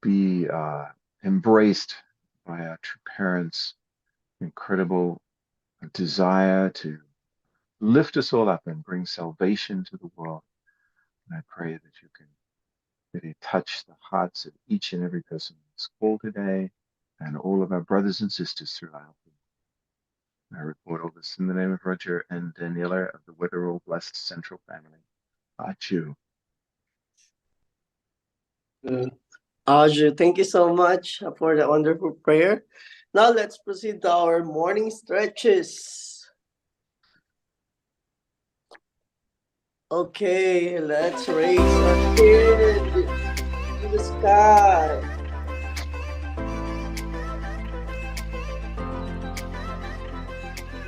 be embraced by our true parents' incredible desire to lift us all up and bring salvation to the world. And I pray that you can really touch the hearts of each and every person in this call today and all of our brothers and sisters throughout. I report all this in the name of Roger and Daniela of the Wetherall Blessed Central Family. Achu. Mm. Audrey, thank you so much for the wonderful prayer. Now let's proceed to our morning stretches. Okay, let's raise our hand to the sky.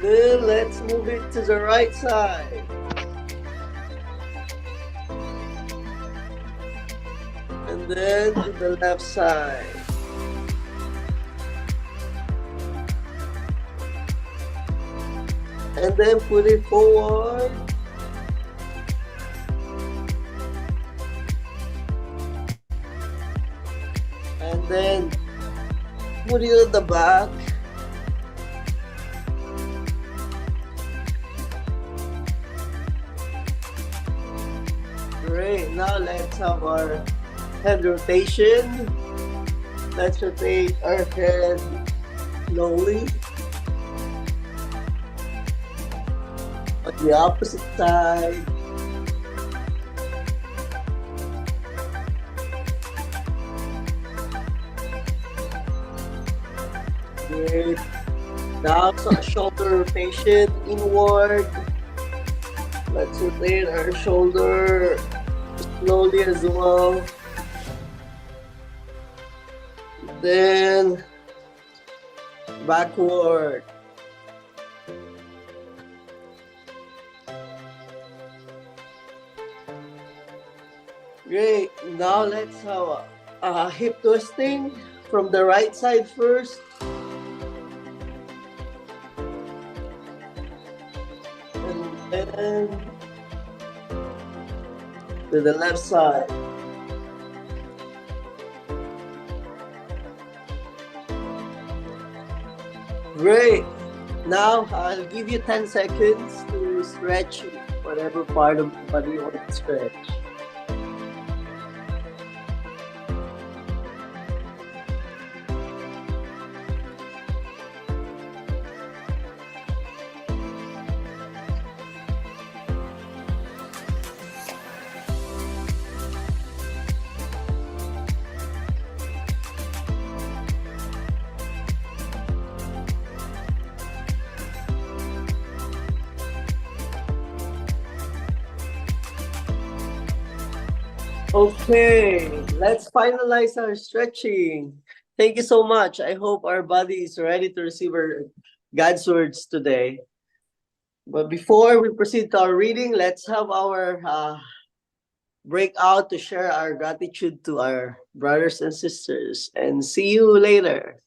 Then let's move it to the right side. And then to the left side. And then put it forward. And then put it at the back. Great, now let's have our head rotation. Let's rotate our head slowly. On the opposite side. Great. Now shoulder rotation inward. Let's rotate our shoulder slowly as well. Then backward. Great. Now let's have a hip twisting from the right side first. And then to the left side. Great. Now I'll give you 10 seconds to stretch whatever part of the body you want to stretch. Okay, let's finalize our stretching. Thank you so much. I hope our body is ready to receive our God's words today. But before we proceed to our reading, let's have our breakout to share our gratitude to our brothers and sisters. And see you later.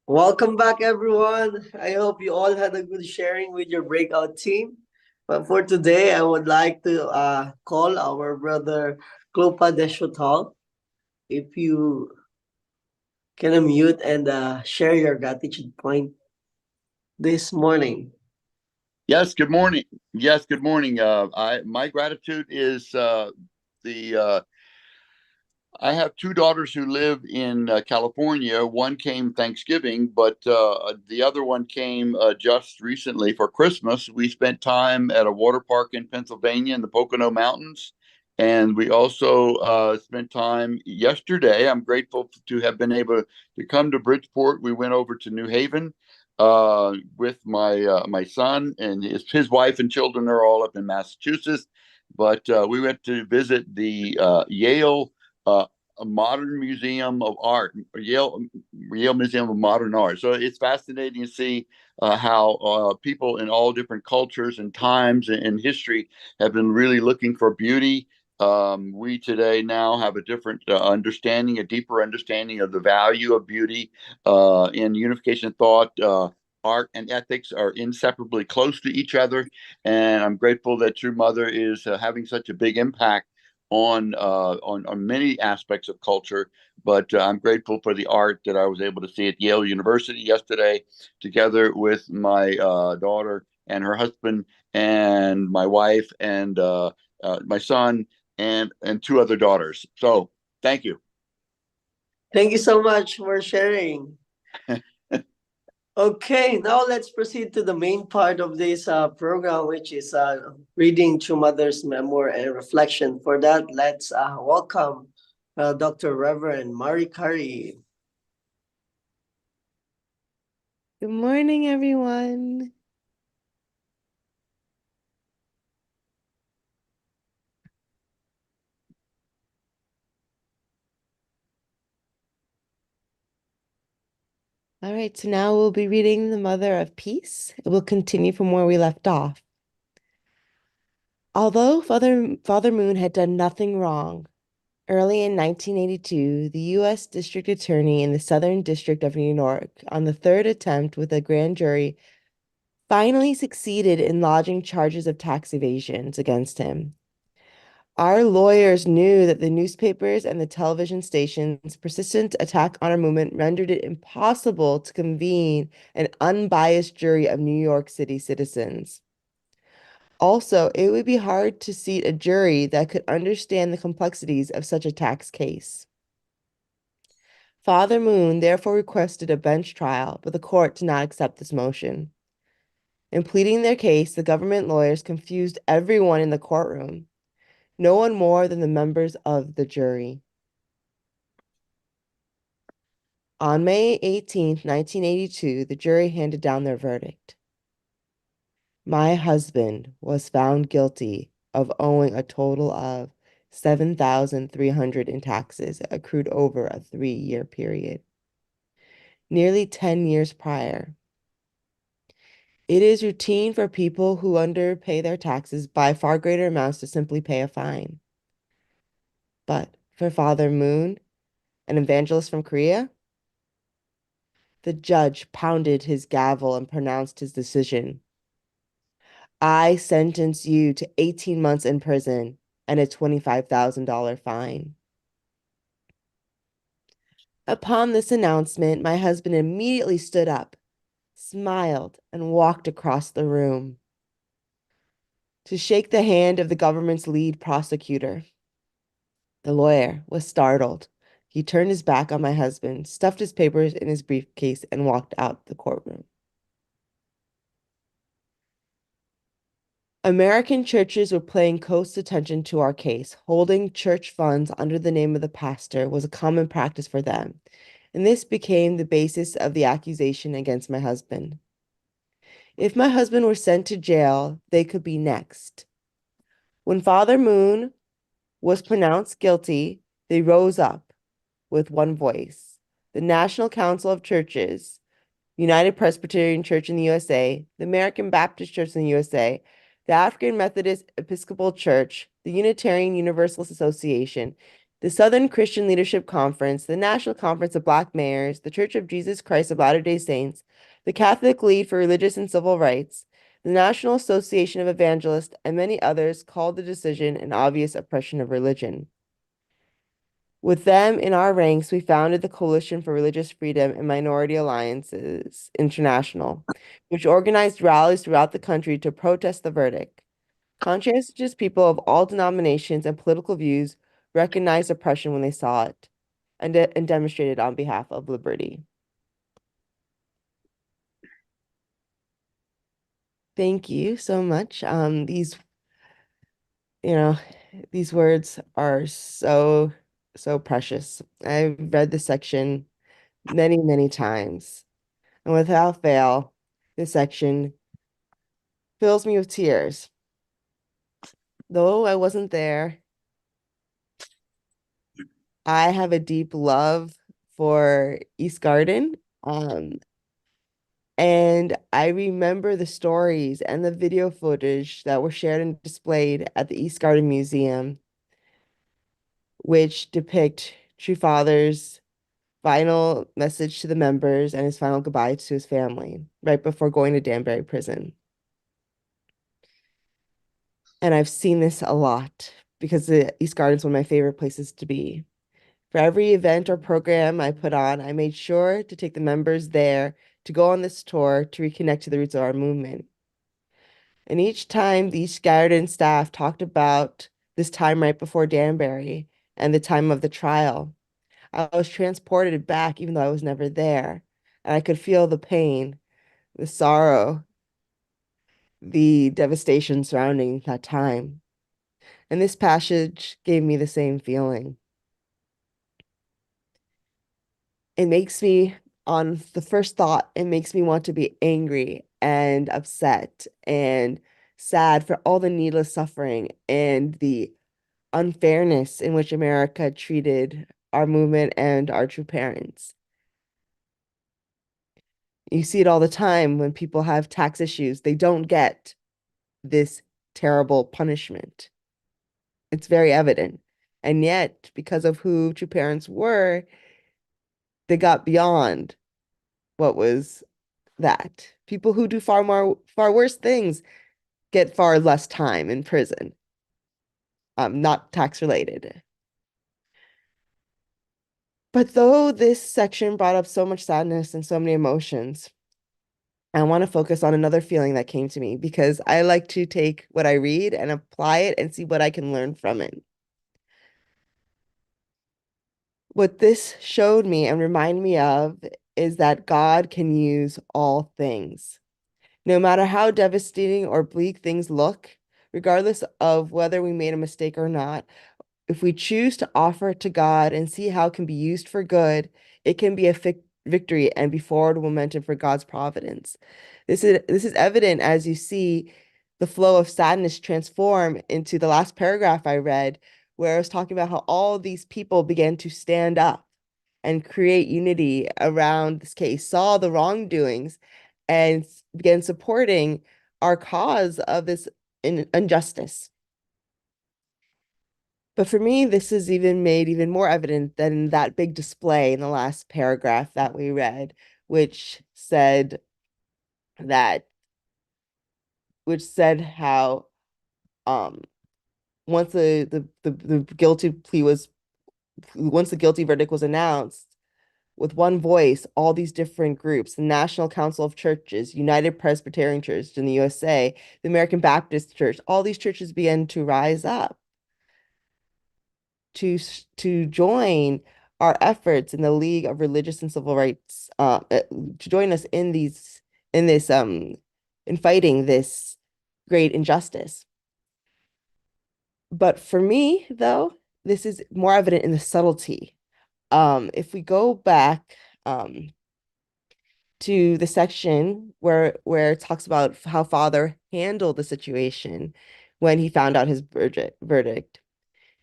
Welcome back, everyone. I hope you all had a good sharing with your breakout team. But for today, I would like to call our brother Klopa Deshotal. If you can unmute and share your gratitude point this morning. Yes, good morning. Yes, good morning. My gratitude is the I have two daughters who live in California. One came Thanksgiving, but the other one came just recently for Christmas. We spent time at a water park in Pennsylvania in the Pocono Mountains. And we also spent time yesterday. I'm grateful to have been able to come to Bridgeport. We went over to New Haven with my son, and his wife and children are all up in Massachusetts. But we went to visit the Yale a modern museum of art, Yale Museum of Modern Art. So it's fascinating to see how people in all different cultures and times and history have been really looking for beauty. We today now have a different understanding, a deeper understanding of the value of beauty in unification thought. Art and ethics are inseparably close to each other, and I'm grateful that True Mother is having such a big impact on many aspects of culture. But I'm grateful for the art that I was able to see at Yale University yesterday, together with my daughter and her husband, and my wife, and my son, and two other daughters. So thank you. Thank you so much for sharing. Okay, now let's proceed to the main part of this program, which is reading True Mother's memoir and reflection. For that, let's welcome Dr. Reverend Mari Kari. Good morning, everyone. All right, so now we'll be reading The Mother of Peace. It will continue from where we left off. Although Father Moon had done nothing wrong, early in 1982, the U.S. District Attorney in the Southern District of New York, on the third attempt with a grand jury, finally succeeded in lodging charges of tax evasions against him. Our lawyers knew that the newspapers and the television stations' persistent attack on our movement rendered it impossible to convene an unbiased jury of New York City citizens. Also, it would be hard to seat a jury that could understand the complexities of such a tax case. Father Moon therefore requested a bench trial, but the court did not accept this motion. In pleading their case, the government lawyers confused everyone in the courtroom. No one more than the members of the jury. On May 18, 1982, the jury handed down their verdict. My husband was found guilty of owing a total of $7,300 in taxes accrued over a 3-year period, nearly 10 years prior. It is routine for people who underpay their taxes by far greater amounts to simply pay a fine. But for Father Moon, an evangelist from Korea, the judge pounded his gavel and pronounced his decision. I sentence you to 18 months in prison and a $25,000 fine. Upon this announcement, my husband immediately stood up, smiled, and walked across the room to shake the hand of the government's lead prosecutor. The lawyer was startled. He turned his back on my husband, stuffed his papers in his briefcase, and walked out the courtroom. American churches were paying close attention to our case. Holding church funds under the name of the pastor was a common practice for them, and this became the basis of the accusation against my husband. If my husband were sent to jail, they could be next. When Father Moon was pronounced guilty, they rose up with one voice. The National Council of Churches, United Presbyterian Church in the USA, the American Baptist Church in the USA, the African Methodist Episcopal Church, the Unitarian Universalist Association, The Southern Christian Leadership Conference, the National Conference of Black Mayors, the Church of Jesus Christ of Latter-day Saints, the Catholic League for Religious and Civil Rights, the National Association of Evangelists, and many others called the decision an obvious oppression of religion. With them in our ranks, we founded the Coalition for Religious Freedom and Minority Alliances International, which organized rallies throughout the country to protest the verdict. Conscientious people of all denominations and political views recognized oppression when they saw it and demonstrated on behalf of liberty. Thank you so much. These words are so, so precious. I've read this section many, many times, and without fail, this section fills me with tears. Though I wasn't there, I have a deep love for East Garden. And I remember the stories and the video footage that were shared and displayed at the East Garden Museum, which depict True Father's final message to the members and his final goodbye to his family right before going to Danbury Prison. And I've seen this a lot because the East Garden is one of my favorite places to be. For every event or program I put on, I made sure to take the members there to go on this tour to reconnect to the roots of our movement. And each time the East Garden staff talked about this time right before Danbury and the time of the trial, I was transported back even though I was never there. And I could feel the pain, the sorrow, the devastation surrounding that time. And this passage gave me the same feeling. It makes me, on the first thought, it makes me want to be angry and upset and sad for all the needless suffering and the unfairness in which America treated our movement and our true parents. You see it all the time when people have tax issues. They don't get this terrible punishment. It's very evident. And yet, because of who true parents were, they got beyond what was that. People who do far worse things get far less time in prison, not tax related. But though this section brought up so much sadness and so many emotions, I want to focus on another feeling that came to me because I like to take what I read and apply it and see what I can learn from it. What this showed me and reminded me of is that God can use all things. No matter how devastating or bleak things look, regardless of whether we made a mistake or not, if we choose to offer it to God and see how it can be used for good, it can be a victory and be forward momentum for God's providence. This is evident as you see the flow of sadness transform into the last paragraph I read, where I was talking about how all these people began to stand up and create unity around this case, saw the wrongdoings, and began supporting our cause of this injustice. But for me, this is even made even more evident than that big display in the last paragraph that we read, which said that, which said how once the guilty plea was, once the guilty verdict was announced, with one voice, all these different groups, the National Council of Churches, United Presbyterian Church in the USA, the American Baptist Church, all these churches began to rise up to join our efforts in the League of Religious and Civil Rights, to join us in in fighting this great injustice. But for me, though, this is more evident in the subtlety. If we go back to the section where it talks about how Father handled the situation when he found out his verdict.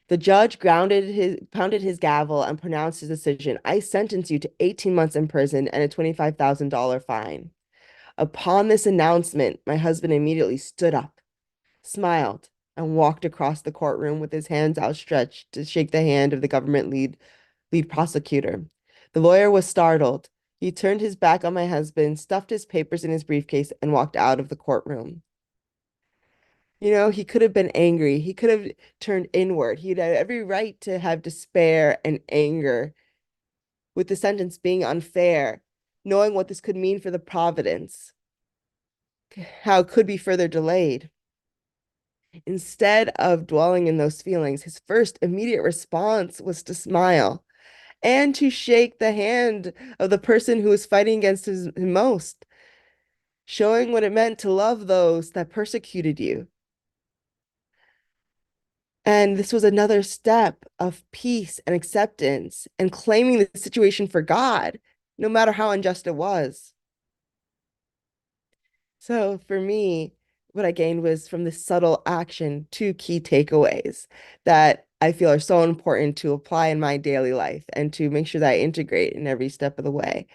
The judge pounded his gavel and pronounced his decision. I sentence you to 18 months in prison and a $25,000 fine. Upon this announcement, my husband immediately stood up, smiled, and walked across the courtroom with his hands outstretched to shake the hand of the government lead prosecutor. The lawyer was startled. He turned his back on my husband, stuffed his papers in his briefcase, and walked out of the courtroom. You know, he could have been angry. He could have turned inward. He'd had every right to have despair and anger with the sentence being unfair, knowing what this could mean for the providence, how it could be further delayed. Instead of dwelling in those feelings, his first immediate response was to smile and to shake the hand of the person who was fighting against him most, showing what it meant to love those that persecuted you. And this was another step of peace and acceptance and claiming the situation for God, no matter how unjust it was. So for me, what I gained was from this subtle action, two key takeaways that I feel are so important to apply in my daily life and to make sure that I integrate in every step of the way.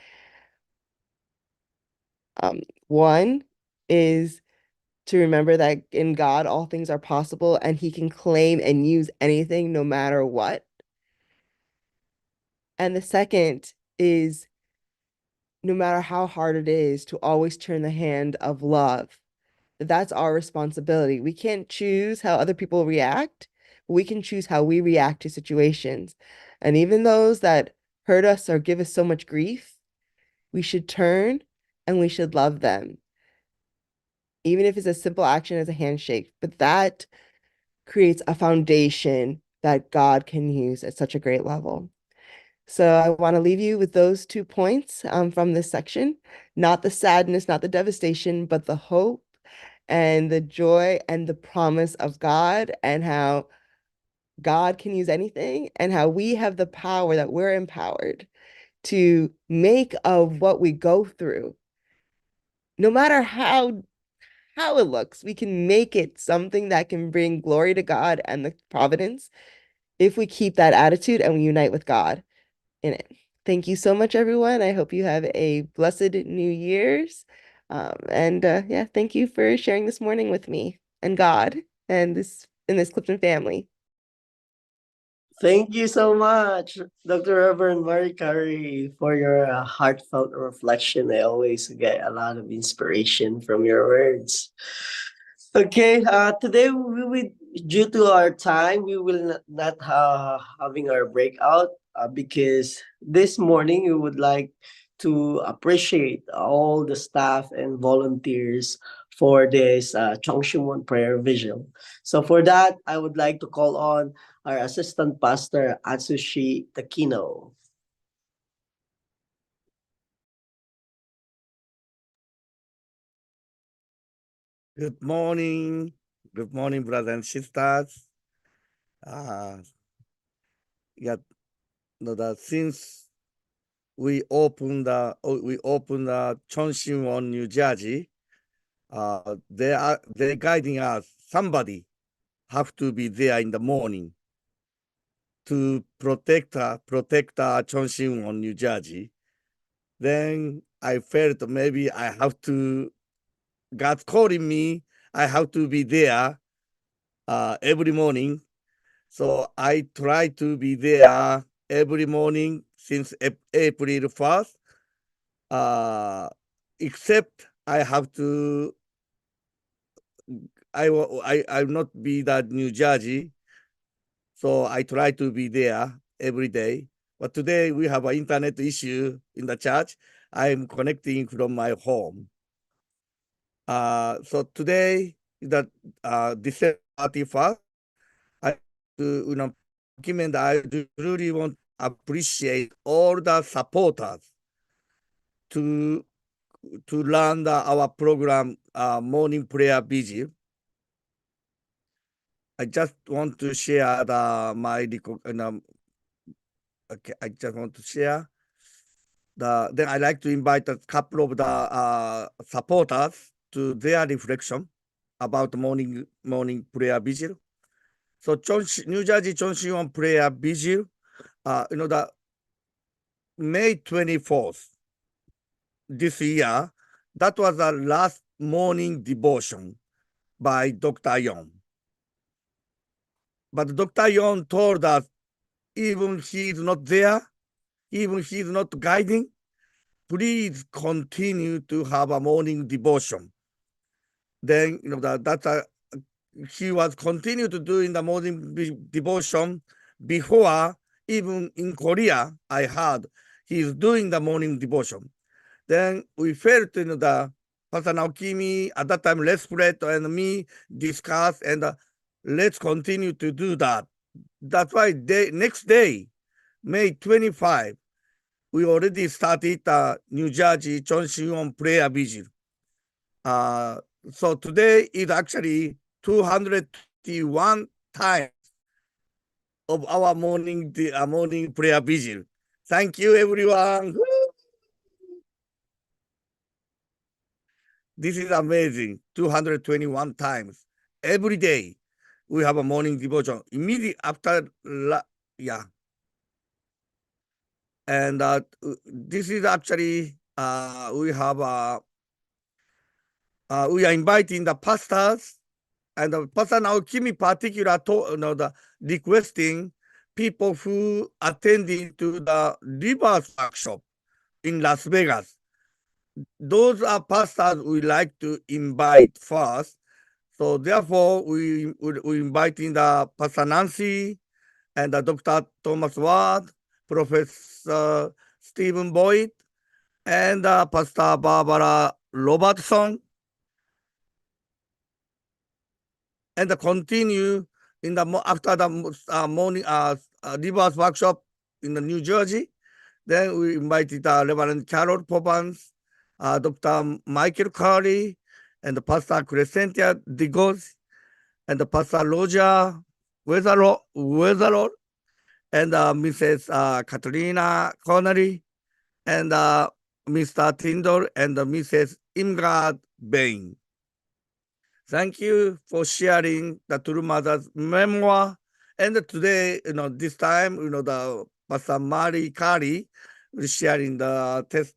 One is to remember that in God, all things are possible and he can claim and use anything no matter what. And the second is no matter how hard it is to always turn the hand of love. That's our responsibility. We can't choose how other people react, but we can choose how we react to situations. And even those that hurt us or give us so much grief, we should turn and we should love them. Even if it's a simple action as a handshake, but that creates a foundation that God can use at such a great level. So I want to leave you with those 2 points from this section, not the sadness, not the devastation, but the hope and the joy and the promise of God and how God can use anything and how we have the power that we're empowered to make of what we go through. No matter how it looks, we can make it something that can bring glory to God and the providence if we keep that attitude and we unite with God in it. Thank you so much, everyone. I hope you have a blessed New Year's. Yeah, thank you for sharing this morning with me and God and this Clifton family. Thank you so much, Dr. Reverend Mary Curry, for your heartfelt reflection. I always get a lot of inspiration from your words. Okay, today due to our time, we will not having our breakout because this morning we would like to appreciate all the staff and volunteers for this Chongshimon Prayer Vigil. So for that, I would like to call on our assistant pastor Atsushi Takino. Good morning. Good morning, brothers and sisters. Yeah, no, since we opened Chonshin, New Jersey, they're guiding us. Somebody have to be there in the morning to protect Chonshin, New Jersey. Then I felt maybe I have to. God's calling me. I have to be there every morning. So I try to be there every morning since April 1st, except I have to, I not be that New Jersey. So I try to be there every day. But today we have an internet issue in the church. I'm connecting from my home. So today, that December 31st, I document. I really want to appreciate all the supporters to run our program, morning prayer vigil. I just want to share okay, I just want to share then I like to invite a couple of the supporters to their reflection about morning prayer vigil. So New Jersey Chonshin prayer vigil, the May 24th this year, that was the last morning devotion by Dr. Yon. but Dr. Yon told us, even he's not there, even he's not guiding, please continue to have a morning devotion. Then, he was continue to do in the morning devotion before, even in Korea, I heard he's doing the morning devotion. Then we felt, the Pastor Naokimi at that time, let's pray and me discuss and let's continue to do that. That's why next day, May 25, we already started New Jersey Cheon prayer vigil. So today is actually 221 times of our morning prayer vigil. Thank you, everyone. This is amazing. 221 times every day. We have a morning devotion immediately after, yeah. And this is actually we are inviting the pastors, and the pastor now Kimi particular the requesting people who attending to the Rivers workshop in Las Vegas. Those are pastors we like to invite first. So therefore, we inviting the Pastor Nancy and the Dr. Thomas Ward, Professor Stephen Boyd, and Pastor Barbara Robertson, and continue in the after the morning Rivers workshop in the New Jersey. Then we invited Reverend Carol Poppins, Dr. Michael Curry, and Pastor Crescentia Digos, and Pastor Roger Weatherall, and Mrs. Katrina Connery, and Mr. Tyndall, and Mrs. Imgard Bain. Thank you for sharing the True Mother's memoir. And today, this time, the Pastor Mari Kari is sharing the test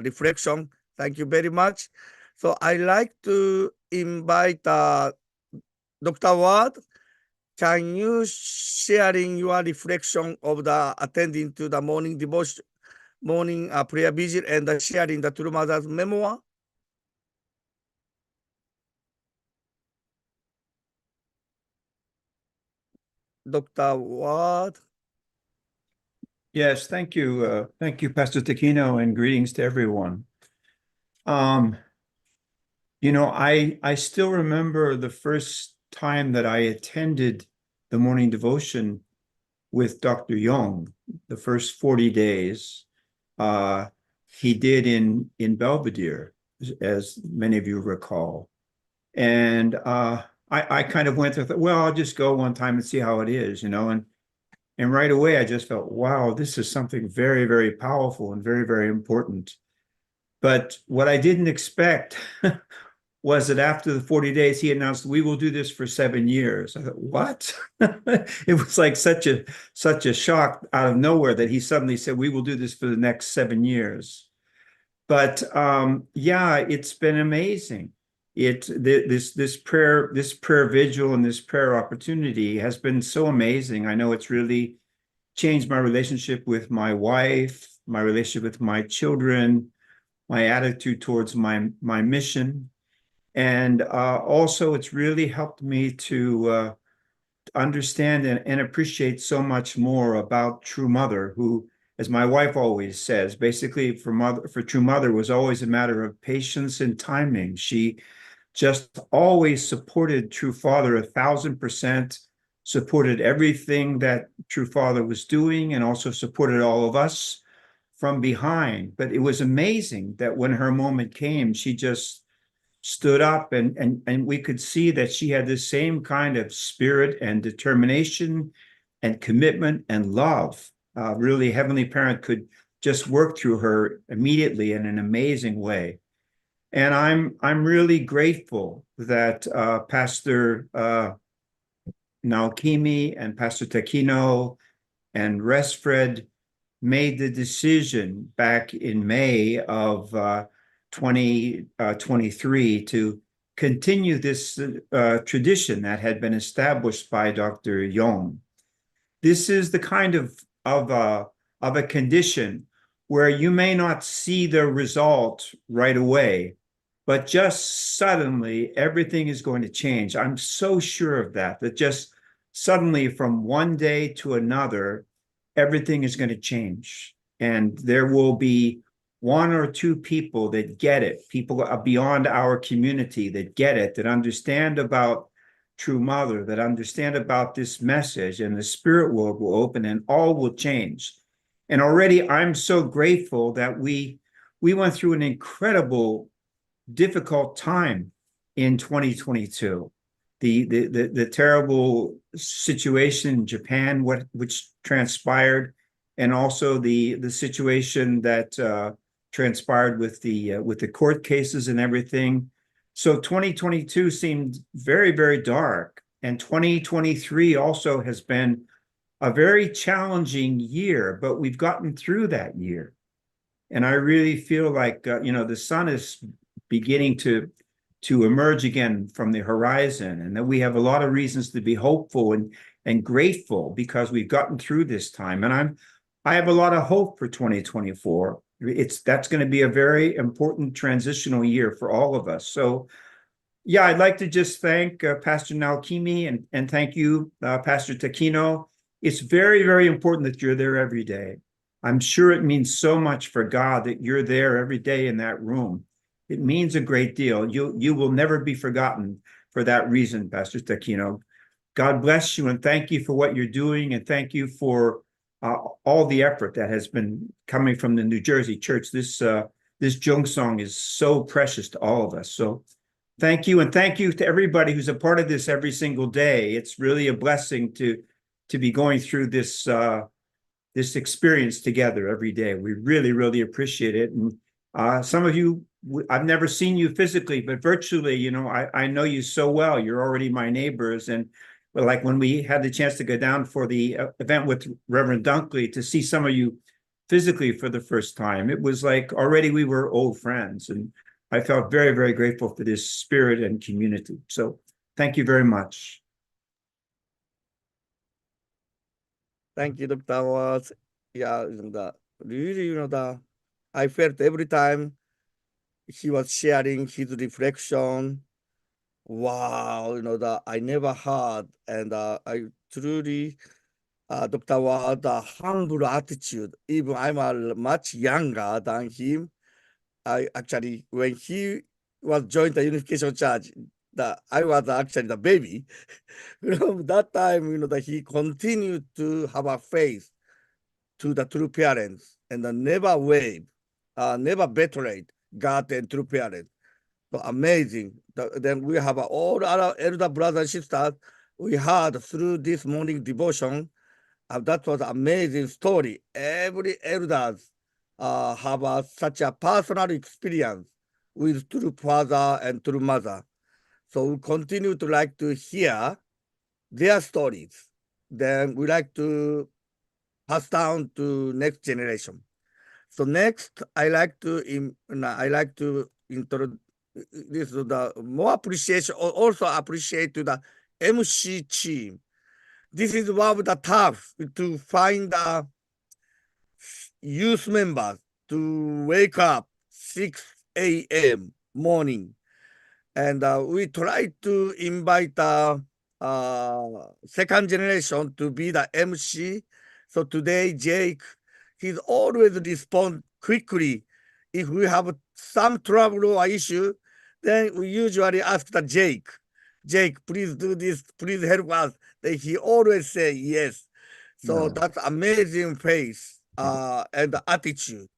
reflection. Thank you very much. So I like to invite Dr. Ward. Can you sharing your reflection of the attending to the morning devotion, morning prayer vigil, and sharing the True Mother's memoir? Dr. Ward. Yes, thank you. Thank you, Pastor Takino, and greetings to everyone. I still remember the first time that I attended the morning devotion with Dr. Young, the first 40 days. He did in Belvedere, as many of you recall. And I kind of went with, well, I'll just go one time and see how it is, and right away I just felt, wow, this is something very, very powerful and very, very important. But what I didn't expect was that after the 40 days, he announced, we will do this for 7 years. I thought, what? It was like such a shock out of nowhere that he suddenly said, we will do this for the next 7 years. But yeah, it's been amazing. This prayer vigil and this prayer opportunity has been so amazing. I know it's really changed my relationship with my wife, my relationship with my children, my attitude towards my mission. And also it's really helped me to understand and appreciate so much more about True Mother, who, as my wife always says, basically for True Mother was always a matter of patience and timing. She just always supported True Father 1,000%, supported everything that True Father was doing, and also supported all of us from behind. But it was amazing that when her moment came, she just stood up, and we could see that she had the same kind of spirit and determination and commitment and love. Really, Heavenly Parent could just work through her immediately in an amazing way. And I'm really grateful that Pastor Naokimi and Pastor Takino and Resfred made the decision back in May of 2023 to continue this tradition that had been established by Dr. Yong. This is the kind of a condition where you may not see the result right away, but just suddenly everything is going to change. I'm so sure of that just suddenly from one day to another, everything is going to change. And there will be one or two people that get it, people beyond our community that get it, that understand about True Mother, that understand about this message, and the spirit world will open and all will change. And already I'm so grateful that we went through an incredible, difficult time in 2022. The terrible situation in Japan, which transpired, and also the situation that transpired with the court cases and everything. So 2022 seemed very, very dark, and 2023 also has been a very challenging year, but we've gotten through that year. And I really feel like the sun is beginning to emerge again from the horizon, and that we have a lot of reasons to be hopeful and grateful because we've gotten through this time. And I have a lot of hope for 2024. That's going to be a very important transitional year for all of us. So yeah, I'd like to just thank Pastor Naokimi and thank you, Pastor Takino. It's very, very important that you're there every day. I'm sure it means so much for God that you're there every day in that room. It means a great deal. You will never be forgotten for that reason, Pastor Takino. God bless you and thank you for what you're doing, and thank you for all the effort that has been coming from the New Jersey church. This Jung song is so precious to all of us. So thank you, and thank you to everybody who's a part of this every single day. It's really a blessing to be going through this this experience together every day. We really, really appreciate it. And some of you, I've never seen you physically, but virtually, I know you so well. You're already my neighbors. And like when we had the chance to go down for the event with Reverend Dunkley, to see some of you physically for the first time, it was like already we were old friends. And I felt very, very grateful for this spirit and community. So thank you very much. Thank you, Dr. Watts. Yeah, really, I felt every time he was sharing his reflection. Wow, I never heard, and I truly, Dr. Watts, the humble attitude. Even I'm much younger than him. I actually, when he was joined the Unification Church, I was actually the baby. From that time, that he continued to have a faith to the true parents and never wavered, never betrayed God and true parents. So amazing. Then we have all our elder brothers and sisters we heard through this morning devotion. That was an amazing story. Every elders have such a personal experience with true father and true mother. So we continue to like to hear their stories. Then we like to pass down to next generation. So next, I like to introduce this the more appreciation, also appreciate to the MC team. This is one of the tough to find the youth members to wake up 6 a.m. morning. And we try to invite second generation to be the MC. So today, Jake, he's always respond quickly. If we have some trouble or issue, then we usually ask the Jake, please do this, please help us. Then he always say yes. So that's amazing faith and the attitude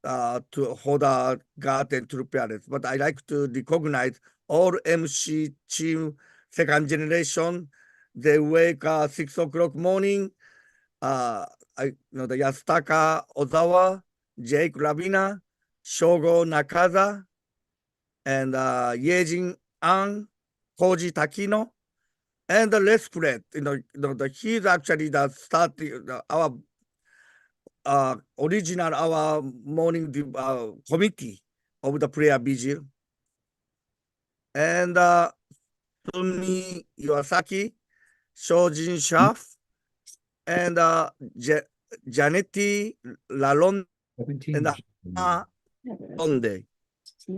to hold our God and true parents. But I like to recognize all MC team, second generation. They wake up 6 o'clock morning. The Yasutaka Ozawa, Jake Ravina, Shogo Nakaza, and Yejin An, Koji Takino, and the Les Spread. He's actually the our original our morning committee of the prayer vigil. and Sumi Iwasaki, Shojin Schaff, and Janetti Lalonde, and Hannah Londe.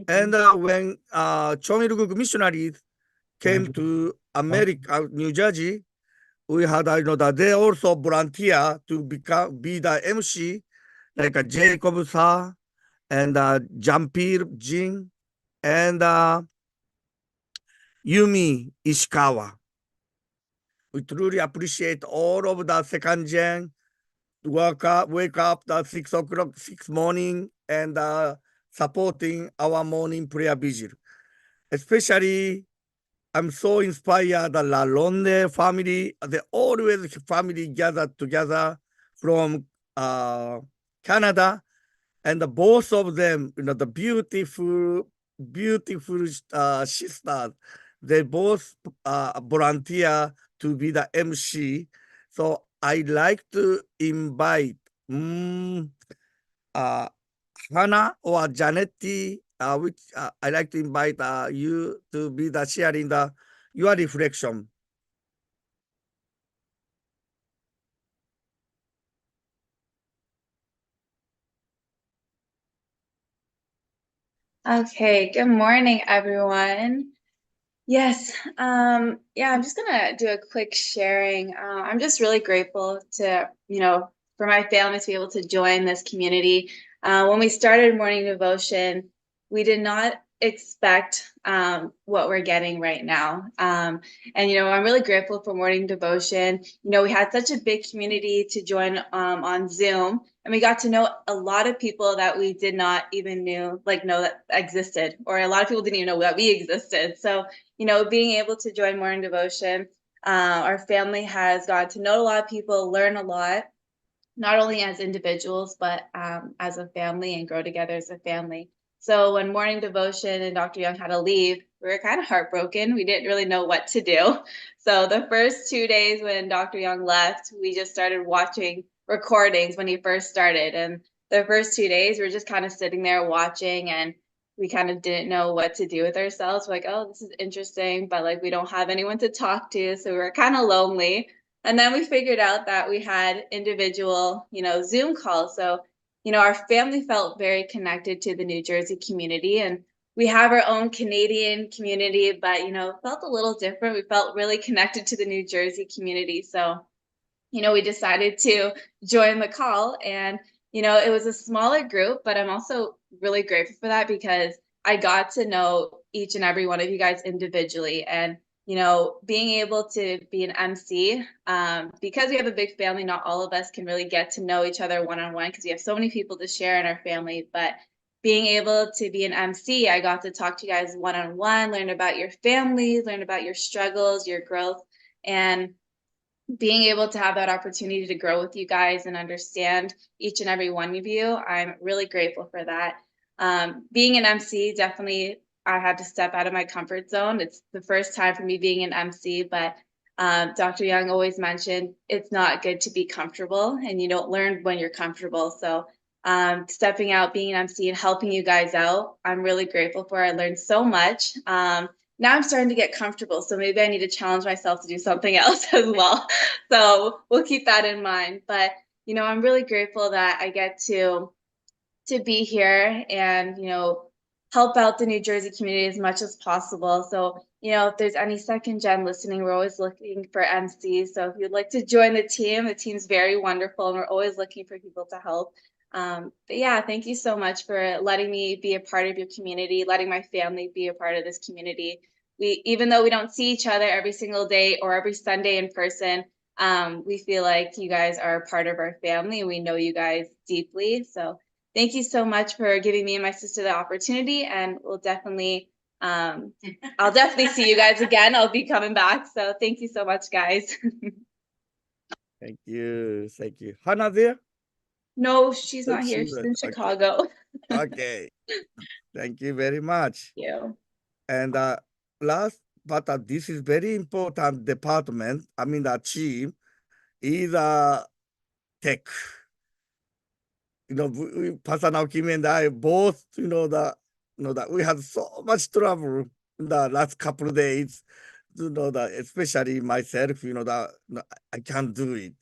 And when Cheon Il-guk missionaries came to America, New Jersey, we had, that they also volunteer to be the MC, like Jacob Sa and Jampir Jin and Yumi Ishikawa. We truly appreciate all of the second gen wake up the 6 o'clock, 6 morning and supporting our morning prayer vigil. Especially, I'm so inspired the Lalonde family. They always family gathered together from Canada, and both of them, the beautiful sisters. They both volunteer to be the MC. So I like to invite Hannah or Janetti, which I like to invite you to be the sharing your reflection. Okay, good morning, everyone. Yes, yeah, I'm just gonna do a quick sharing. I'm just really grateful to, for my family to be able to join this community. When we started morning devotion, we did not expect what we're getting right now. And, I'm really grateful for morning devotion. We had such a big community to join on Zoom, and we got to know a lot of people that we did not even know that existed, or a lot of people didn't even know that we existed. So, being able to join morning devotion, our family has gotten to know a lot of people, learn a lot, not only as individuals, but as a family, and grow together as a family. So when morning devotion and Dr. Young had to leave, we were kind of heartbroken. We didn't really know what to do. So the first 2 days when Dr. Young left, we just started watching recordings when he first started. And the first 2 days, we were just kind of sitting there watching, and we kind of didn't know what to do with ourselves. We're like, oh, this is interesting, but we don't have anyone to talk to. So we were kind of lonely. And then we figured out that we had individual, Zoom calls. So, our family felt very connected to the New Jersey community, and we have our own Canadian community, but, felt a little different. We felt really connected to the New Jersey community. So, we decided to join the call, and, it was a smaller group, but I'm also really grateful for that because I got to know each and every one of you guys individually. And being able to be an MC, because we have a big family, not all of us can really get to know each other one-on-one because we have so many people to share in our family. But being able to be an MC, I got to talk to you guys one-on-one, learn about your family, learn about your struggles, your growth, and being able to have that opportunity to grow with you guys and understand each and every one of you. I'm really grateful for that. Being an MC, definitely I had to step out of my comfort zone. It's the first time for me being an MC, but Dr. Young always mentioned it's not good to be comfortable, and you don't learn when you're comfortable. So stepping out, being an MC and helping you guys out, I'm really grateful for. I learned so much. Now I'm starting to get comfortable, so maybe I need to challenge myself to do something else as well. So we'll keep that in mind. But I'm really grateful that I get to be here and help out the New Jersey community as much as possible. So if there's any second gen listening, we're always looking for MCs. So if you'd like to join the team's very wonderful, and we're always looking for people to help. But yeah, thank you so much for letting me be a part of your community, letting my family be a part of this community. Even though we don't see each other every single day or every Sunday in person, we feel like you guys are a part of our family, and we know you guys deeply. So thank you so much for giving me and my sister the opportunity, and we'll definitely, I'll definitely see you guys again. I'll be coming back. So thank you so much, guys. Thank you. Thank you. Hannah there? No, she's not She here. She's went. in Chicago. Okay. Thank you very much. Thank you. And last, but this is very important department. I mean, the team is tech. Pastor Naoki and I both, that we had so much trouble the last couple of days, that especially myself, that I can't do it.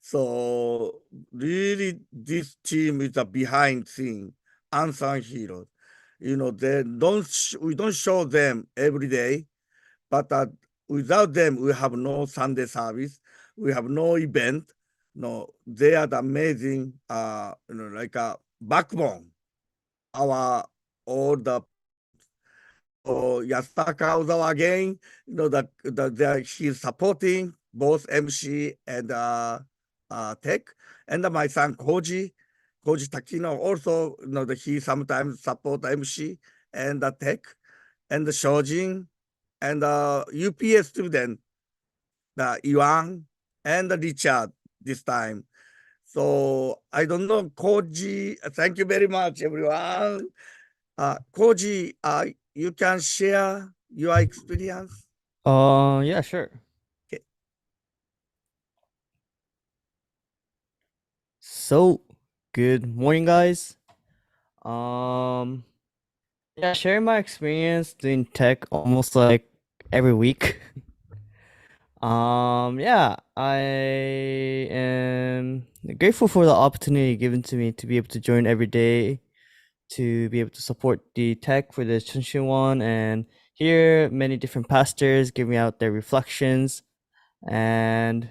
So really, this team is a behind scene, unsung hero. We don't show them every day, but without them, we have no Sunday service, we have no event. No, they are the amazing, like a backbone. Our all the Yasaka Ozawa again, that he's supporting both MC and tech, and my son Koji Takino also, that he sometimes support MC and the tech, and the Shojin, and UPS student, the Yuan, and the Richard this time. So I don't know, Koji. Thank you very much, everyone. Koji, you can share your experience. Yeah, sure. Okay. So, good morning, guys. Yeah, sharing my experience doing tech almost like every week. Yeah, I am grateful for the opportunity given to me to be able to join every day, to be able to support the tech for the Chenshin one, and hear many different pastors giving out their reflections. And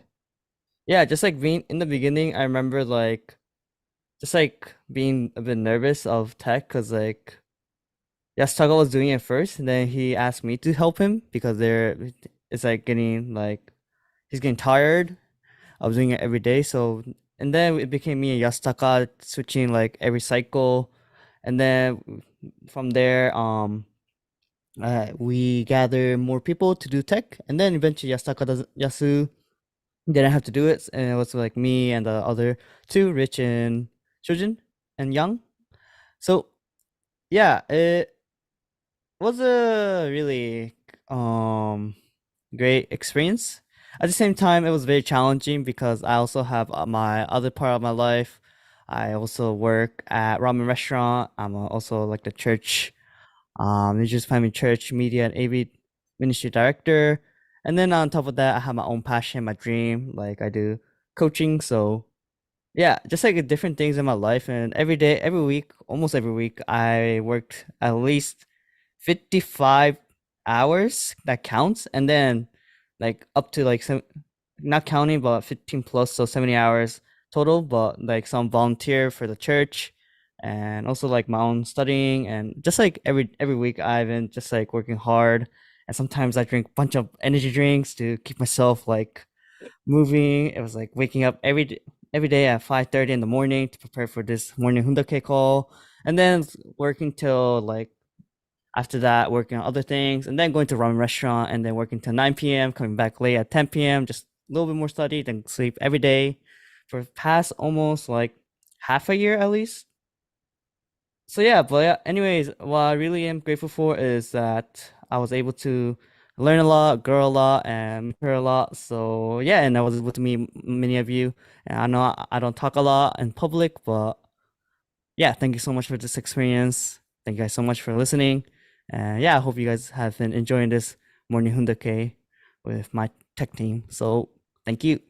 yeah, just like being in the beginning, I remember just like being a bit nervous of tech because like Yasutaka was doing it first, and then he asked me to help him because it's like getting like he's getting tired of doing it every day. So and then it became me and Yasutaka switching like every cycle, and then from there we gather more people to do tech, and then eventually Yasu didn't have to do it, and it was like me and the other two, Rich and Shojin and Young. So yeah, it was a really great experience. At the same time, it was very challenging because I also have my other part of my life. I also work at ramen restaurant. I'm also like the church, religious family church media and AV ministry director. And then on top of that, I have my own passion, my dream. Like I do coaching. So yeah, just like different things in my life. And every day, every week, almost every week, I worked at least 55 hours. That counts. And then like up to like some, not counting, but 15 plus, so 70 hours total. But like some volunteer for the church, and also like my own studying, and just like every week I've been just like working hard. And sometimes I drink a bunch of energy drinks to keep myself like moving. It was like waking up every day at 5:30 in the morning to prepare for this morning Hundake call, and then working till like after that working on other things, and then going to ramen restaurant, and then working till 9 p.m., coming back late at 10 p.m., just a little bit more study, then sleep every day for past almost like half a year at least. So yeah, but yeah, anyways, what I really am grateful for is that I was able to learn a lot, grow a lot, and mature a lot. So yeah, and I was able to meet many of you. And I know I don't talk a lot in public, but yeah, thank you so much for this experience. Thank you guys so much for listening. And yeah, I hope you guys have been enjoying this morning Hundake with my tech team. So thank you.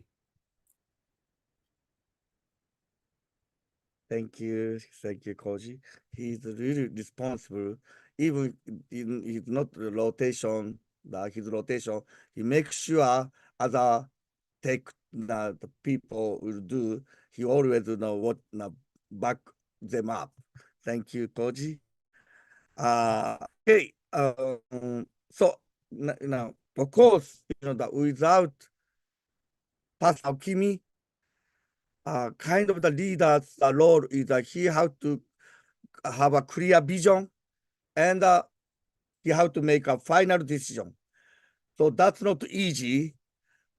Thank you, Koji. He's really responsible. Even in his not the rotation, his rotation, he makes sure other tech the people will do. He always know what back them up. Thank you, Koji. Okay. So now, of course, that without Pastor Kimi, kind of the leader's role is that he has to have a clear vision, and he has to make a final decision. So that's not easy,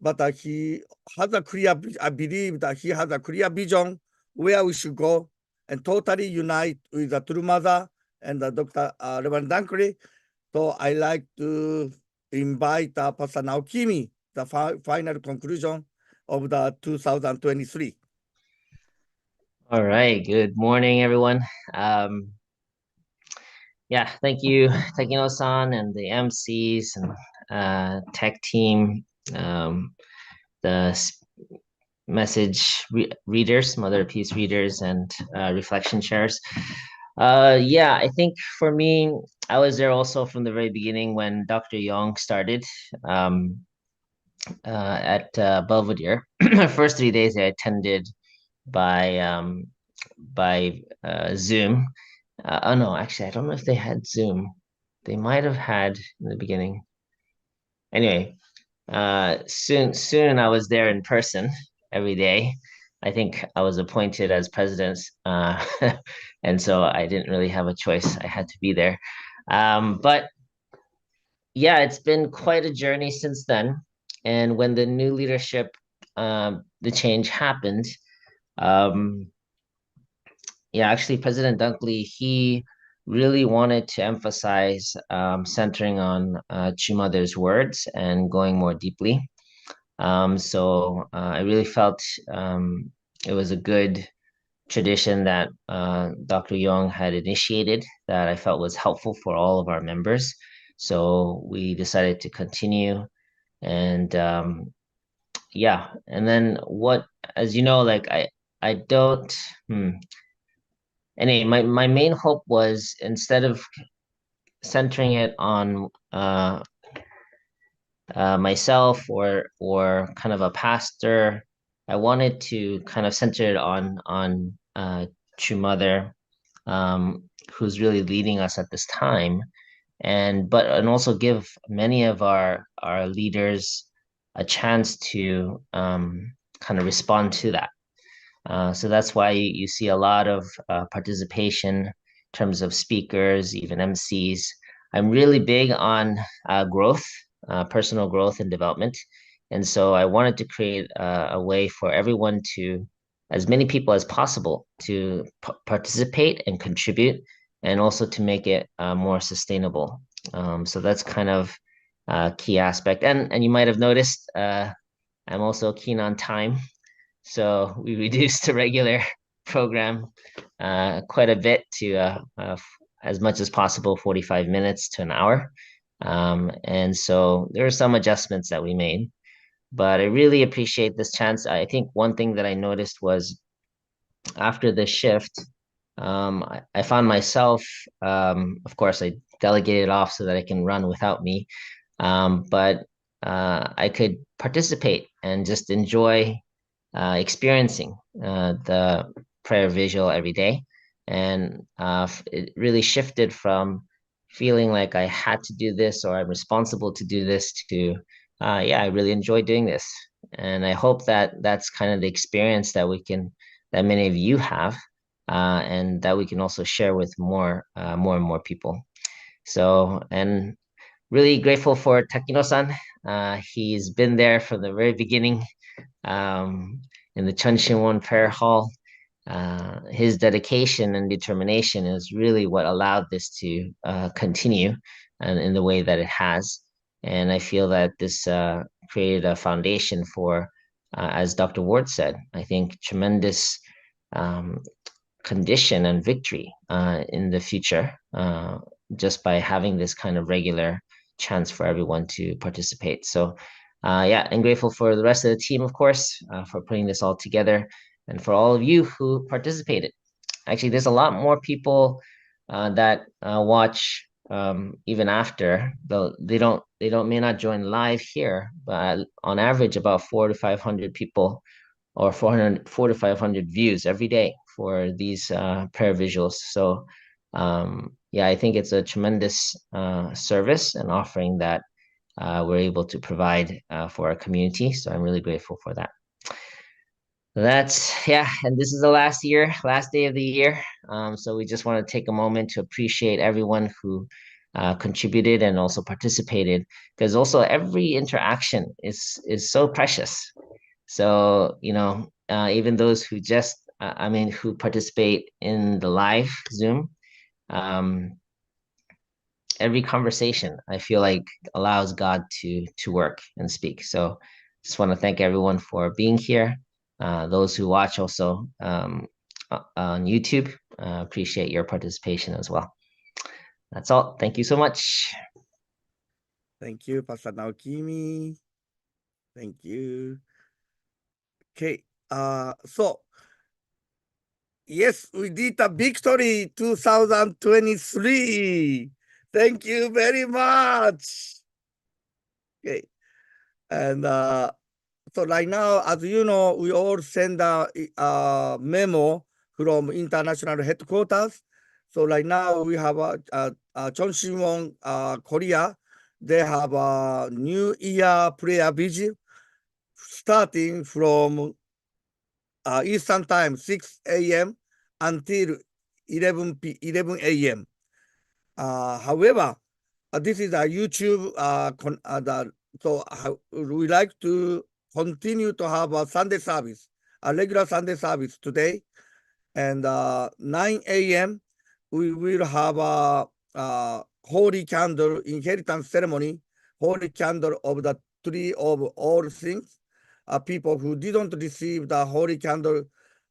but he has a clear, I believe that he has a clear vision where we should go, and totally unite with the True Mother and Dr. Reverend Dankri. So I like to invite Pastor Naokimi, the final conclusion of the 2023. All right. Good morning, everyone. yeah, thank you, Takino-san, and the MCs and tech team, um, the message readers, Mother of Peace readers, and reflection shares. Yeah, I think for me, I was there also from the very beginning when Dr. Young started at Belvedere. First 3 days I attended by Zoom. Oh no, actually, I don't know if they had Zoom. They might have had in the beginning. Anyway, soon I was there in person every day. I think I was appointed as president, and so I didn't really have a choice. I had to be there. But yeah, it's been quite a journey since then. And when the new leadership, the change happened, um, yeah, actually, President Dunkley, he really wanted to emphasize centering on Chimother's words and going more deeply. So I really felt it was a good tradition that Dr. Young had initiated that I felt was helpful for all of our members. So we decided to continue. And yeah, and then what, as you know, like I don't, anyway, my main hope was instead of centering it on myself or kind of a pastor. I wanted to kind of center it on True Mother, who's really leading us at this time, and also give many of our leaders a chance to kind of respond to that. So that's why you see a lot of participation in terms of speakers, even MCs. I'm really big on growth, personal growth and development. And so I wanted to create a way for everyone to, as many people as possible, to participate and contribute, and also to make it more sustainable. So that's kind of a key aspect. And you might have noticed I'm also keen on time. So we reduced the regular program quite a bit to as much as possible, 45 minutes to an hour. And so there are some adjustments that we made, but I really appreciate this chance. I think one thing that I noticed was after the shift, I found myself, of course, I delegated off so that I can run without me, but I could participate and just enjoy experiencing the prayer vigil every day. And it really shifted from feeling like I had to do this or I'm responsible to do this to, yeah, I really enjoy doing this. And I hope that that's kind of the experience that that many of you have, and that we can also share with more and more people. So, and really grateful for Takino-san. He's been there from the very beginning in the Cheon Prayer Hall. His dedication and determination is really what allowed this to continue and in the way that it has. And I feel that this created a foundation for, as Dr. Ward said, I think tremendous condition and victory in the future, just by having this kind of regular chance for everyone to participate. So yeah, and grateful for the rest of the team, of course, for putting this all together, and for all of you who participated. Actually, there's a lot more people that watch even after, though they may not join live here, but on average, about 400 to 500 people, or 400 to 500 views every day for these prayer visuals. So yeah, I think it's a tremendous service and offering that we're able to provide for our community. So I'm really grateful for that. Yeah, and this is the last day of the year. So we just want to take a moment to appreciate everyone who contributed and also participated, because also every interaction is so precious. So, even those who who participate in the live Zoom, every conversation I feel like allows God to work and speak. So just want to thank everyone for being here. Those who watch also on YouTube, appreciate your participation as well. That's all. Thank you so much. Thank you, Pastor Naokimi. Thank you. Okay. So yes, we did a victory 2023. Thank you very much. Okay. And so right now, as you know, we all send a memo from international headquarters. So right now we have Cheon, Korea. They have a New Year prayer vigil starting from Eastern time 6 a.m. until 11 a.m. However, this is a YouTube. So we like to continue to have a Sunday service, a regular Sunday service today, and 9 a.m. we will have a holy candle inheritance ceremony, holy candle of the tree of all things. People who didn't receive the holy candle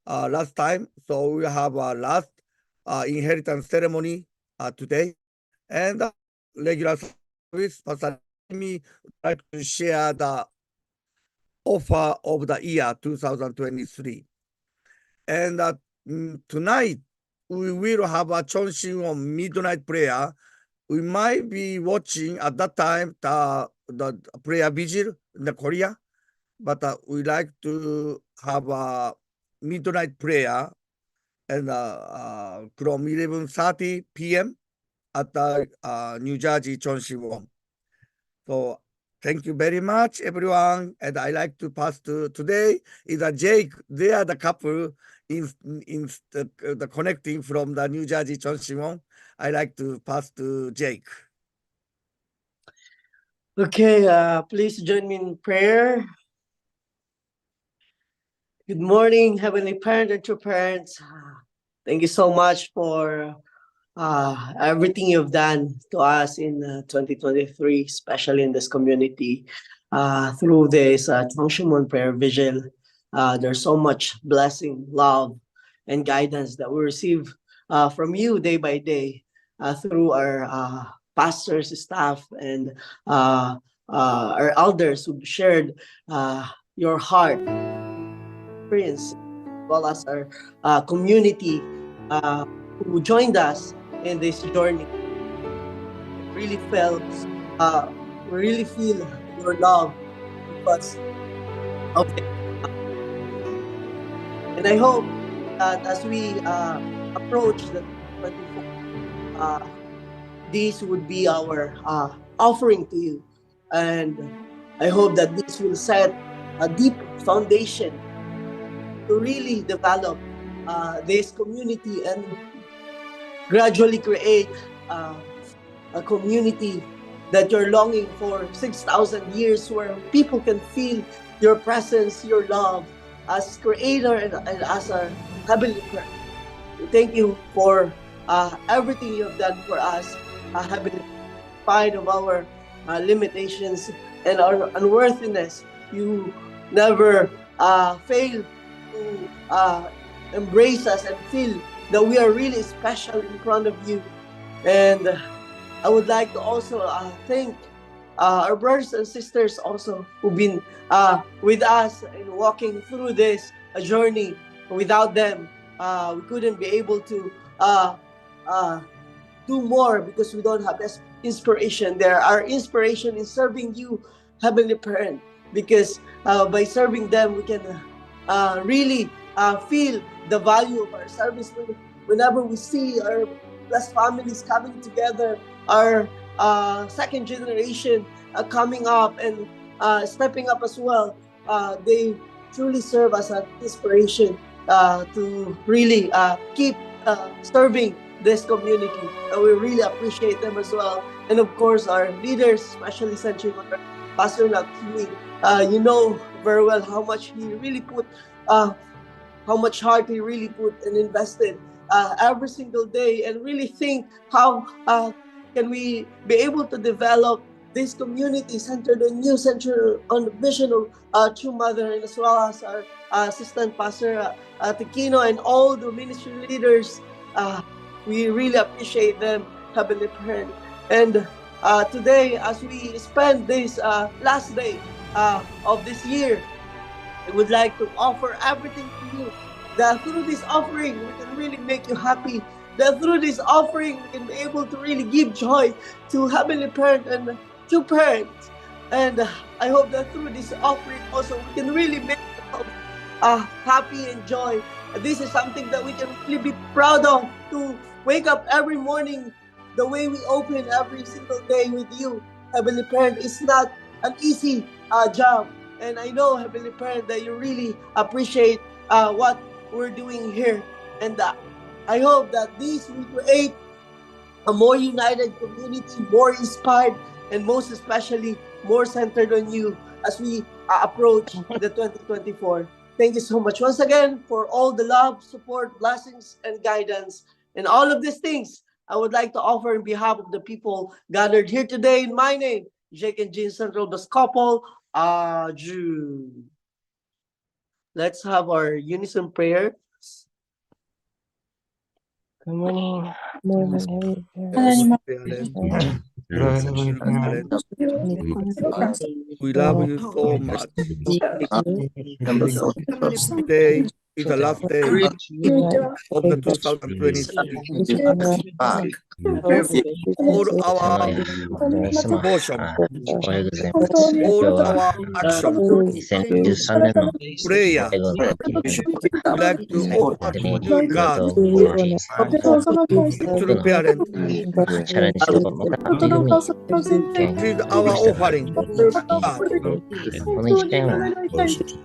last time, so we have a last inheritance ceremony today, and regular service. Pastor Amy would like to share the offer of the year 2023. And tonight, we will have a Cheon on midnight prayer. We might be watching at that time the prayer vigil in the Korea, but we like to have a midnight prayer and from 11:30 p.m. at the New Jersey Cheon. So thank you very much, everyone. And I like to pass to today is a Jake. They are the couple in the connecting from the New Jersey Cheon. I like to pass to Jake. Okay, please join me in prayer. Good morning, Heavenly Parent and true parents. Thank you so much for everything you've done to us in 2023, especially in this community. Through this Cheon prayer vigil, there's so much blessing, love, and guidance that we receive from you day by day through our pastors, staff, and our elders who shared your heart, experience, as well as our community who joined us in this journey. Really felt, really feel your love because of it. And I hope that as we approach the 24, this would be our offering to you. And I hope that this will set a deep foundation to really develop this community and gradually create a community that you're longing for 6,000 years, where people can feel your presence, your love as creator and as our heavenly parent. Thank you for everything you have done for us, heavenly, in spite of our limitations and our unworthiness. You never fail to embrace us and feel that we are really special in front of you. And I would like to also thank our brothers and sisters also who've been with us in walking through this journey. Without them, we couldn't be able to do more because we don't have this inspiration. There are inspiration in serving you, Heavenly Parent, because by serving them, we can really feel the value of our service. Whenever we see our blessed families coming together, our second generation coming up and stepping up as well, they truly serve as an inspiration to really keep serving this community. We really appreciate them as well. And of course, our leaders, especially Sanching, Pastor Nakimi, you know very well how much he really put, how much heart he really put and invested every single day, and really think how can we be able to develop this community centered on you, centered on the vision of True Mother, and as well as our assistant pastor Tequino and all the ministry leaders. We really appreciate them Heavenly Parent. And today, as we spend this last day of this year, I would like to offer everything to you. That through this offering, we can really make you happy. That through this offering, we can be able to really give joy to Heavenly Parent and to parents. And I hope that through this offering also, we can really make ourselves happy and joy. This is something that we can really be proud of, to wake up every morning the way we open every single day with you, Heavenly Parent. Is not an easy job. And I know, Heavenly Parent, that you really appreciate what we're doing here. And I hope that this will create a more united community, more inspired, and most especially more centered on you as we approach the 2024. Thank you so much once again for all the love, support, blessings, and guidance. And all of these things I would like to offer in behalf of the people gathered here today in my name, Jake and Jean Central Bus Couple. Aju. Let's have our unison prayer. Good morning. We love you so much. Today is the last day of the 2023. All our devotion, all our action, 2023年の prayer, 最後の時に we like to 最後 offer までに to ありが God, とうございます。 little parent. チャレンジとまた自由に This is our offering. God. この一点を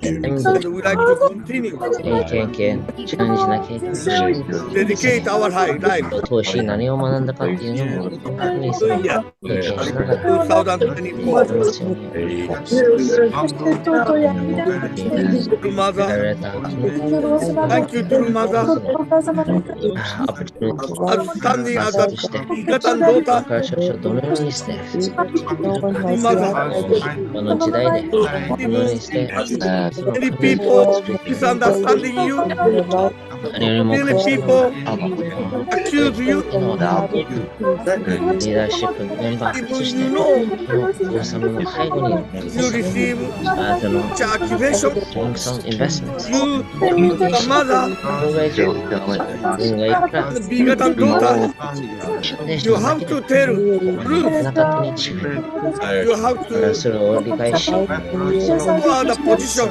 全 And 部 we like to continue 経験チャレンジしなきゃいけないし dedicate our life を通し何を学んだかっていうのも本当にその to year 経験しながら 2024. ありますように True Mother, られた thank you, True Mother, アプリ as standing マ as ザ a ーとして begotten daughter. 若い少女をどのようにして True Mother, この時代でどのようにして many people misunderstanding you, 何よりも many people accuse you, リーダーシップのメンバーそ even し you て know 皆様の背後にいる you receive あなたの such accusation. doing some investments You, the mother, 動画以上運がいくら the begotten daughter, でし you ただ have け to で tell truth. なかったに違い You have to それを理解し follow the position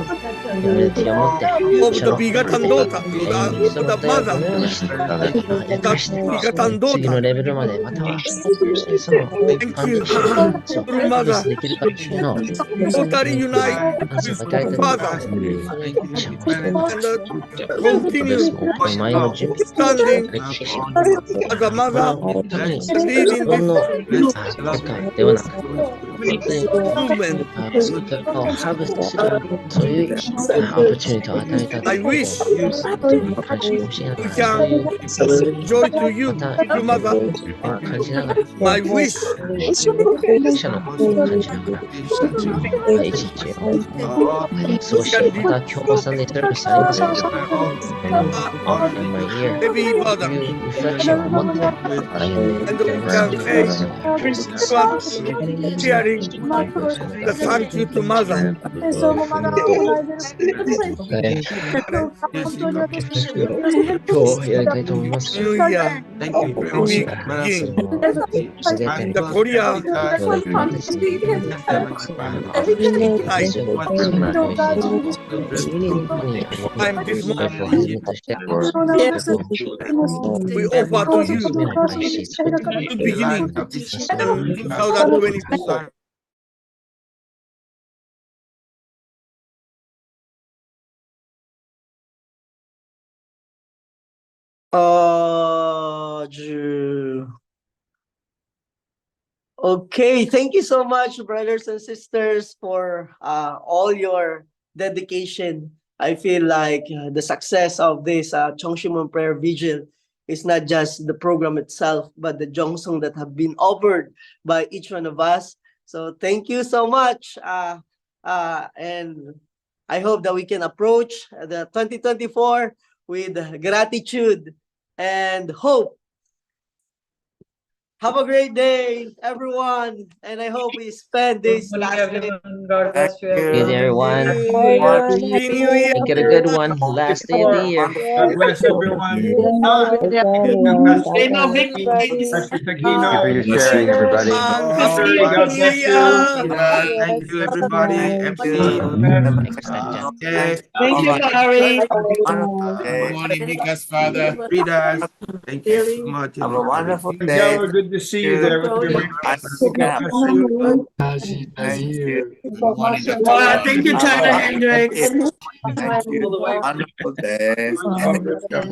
コミュニティを持って of そ the の begotten daughter, そ the の the 答えをどの mother, ようにして生かして the begotten 次の daughter. レベルまでまたはその Thank you, そう True リ Mother. スできるかっていうのを Totally unite まず with 与えて Father 本当に感謝 and ベ continue ースもお前の準備 standing 歴史 as a mother, 本当に leading 日本 this の世界ではなく本当に movement. 結果をハーベストするそういうオプチュニティを与えたと I いうことを wish 本当に感謝かもしれな we いそういう can joy to you, また True Mother. 感じながら My wish 感謝のことを感じながら一日を過ごしまた今日もサンデーサービスありますけど in my year every と mother いうリフレクションを持って歩んでいければなと思います sharing the thank you to mother. 今日やりたいと思います New year, we begin すべて the Korea 私に night. 本当に I'm this これ morning. をはじめとして We offer to you 目を愛し作ってくれ new て beginning います。 in 2024. Okay, thank you so much, brothers and sisters, for all your dedication. I feel like the success of this Chongshimon Prayer Vigil is not just the program itself, but the Jongsong that have been offered by each one of us. So thank you so much. And I hope that we can approach the 2024 with gratitude and hope. Have a great day, everyone. And I hope we spend this last day. God bless you, Good day, everyone. Happy New Year. Make it a good one. Last day of the year. God bless everyone. Pastor Thank you Takino. for your sharing, everybody. Pastor Ray, God bless you. Thank you, everybody. MC. Okay. Thank you, Larry. Good morning, Mika's father. Read us. Thank you so much. Have a wonderful day. Angela, good to see you there with your God bless you. Thank you. Good morning, Dr. Wow, thank you, Tyler Hendricks. Thank you. Wonderful day. God bless.